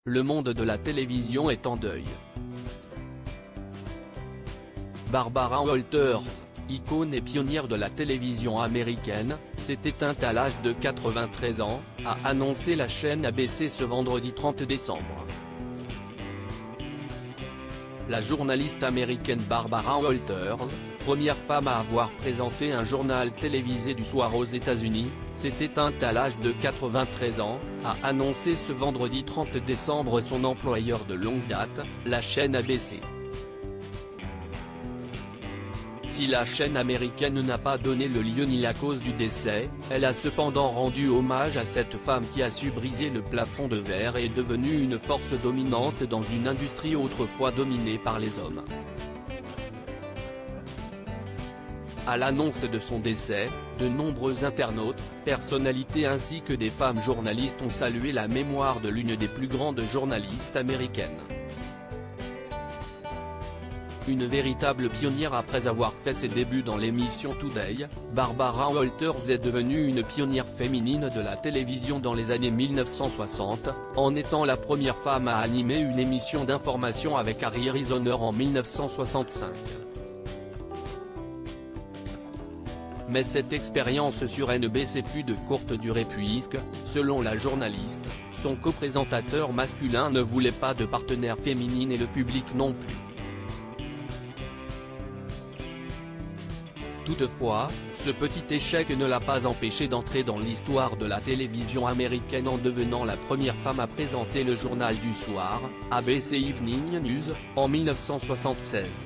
Le monde de la télévision est en deuil. Barbara Walters, icône et pionnière de la télévision américaine, s'est éteinte à l'âge de 93 ans, a annoncé la chaîne ABC ce vendredi 30 décembre. La journaliste américaine Barbara Walters, première femme à avoir présenté un journal télévisé du soir aux États-Unis, s'est éteinte à l'âge de 93 ans, a annoncé ce vendredi 30 décembre son employeur de longue date, la chaîne ABC. Si la chaîne américaine n'a pas donné le lieu ni la cause du décès, elle a cependant rendu hommage à cette femme qui a su briser le plafond de verre et est devenue une force dominante dans une industrie autrefois dominée par les hommes. À l'annonce de son décès, de nombreux internautes, personnalités ainsi que des femmes journalistes ont salué la mémoire de l'une des plus grandes journalistes américaines. Une véritable pionnière après avoir fait ses débuts dans l'émission Today, Barbara Walters est devenue une pionnière féminine de la télévision dans les années 1960, en étant la première femme à animer une émission d'information avec Harry Reasoner en 1965. Mais cette expérience sur NBC fut de courte durée puisque, selon la journaliste, son co-présentateur masculin ne voulait pas de partenaire féminine et le public non plus. Toutefois, ce petit échec ne l'a pas empêché d'entrer dans l'histoire de la télévision américaine en devenant la première femme à présenter le journal du soir, ABC Evening News, en 1976.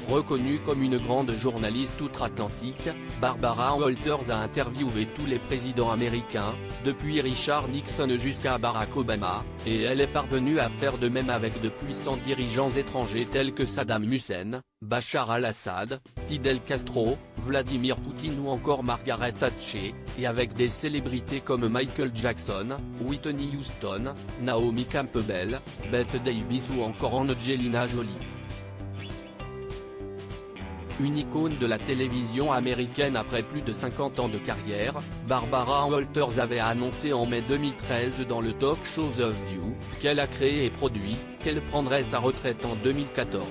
Reconnue comme une grande journaliste outre-Atlantique, Barbara Walters a interviewé tous les présidents américains, depuis Richard Nixon jusqu'à Barack Obama, et elle est parvenue à faire de même avec de puissants dirigeants étrangers tels que Saddam Hussein, Bachar al-Assad, Fidel Castro, Vladimir Poutine ou encore Margaret Thatcher, et avec des célébrités comme Michael Jackson, Whitney Houston, Naomi Campbell, Bette Davis ou encore Angelina Jolie. Une icône de la télévision américaine après plus de 50 ans de carrière, Barbara Walters avait annoncé en mai 2013 dans le talk show The View, qu'elle a créé et produit, qu'elle prendrait sa retraite en 2014.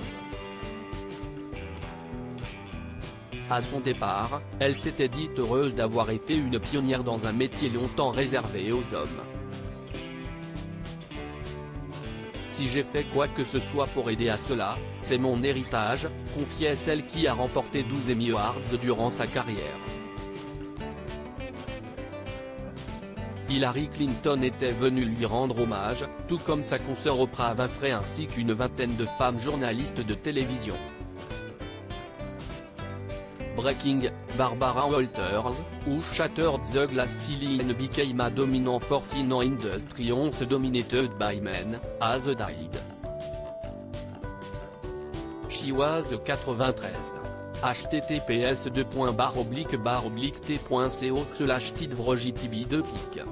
À son départ, elle s'était dite heureuse d'avoir été une pionnière dans un métier longtemps réservé aux hommes. Si j'ai fait quoi que ce soit pour aider à cela, c'est mon héritage, confiait celle qui a remporté 12 Emmy Awards durant sa carrière. Hillary Clinton était venue lui rendre hommage, tout comme sa consoeur Oprah Winfrey ainsi qu'une vingtaine de femmes journalistes de télévision. Breaking, Barbara Walters, who shattered the glass ceiling and became a dominant force in an industry once dominated by men, has died. She was 93. https://t.co/tidvrojtb2pic.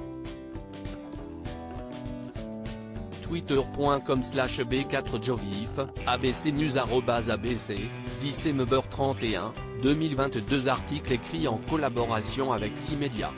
twitter.com/b4jovif, ABC News @ABC, December 31, 2022 Article écrit en collaboration avec 6 médias.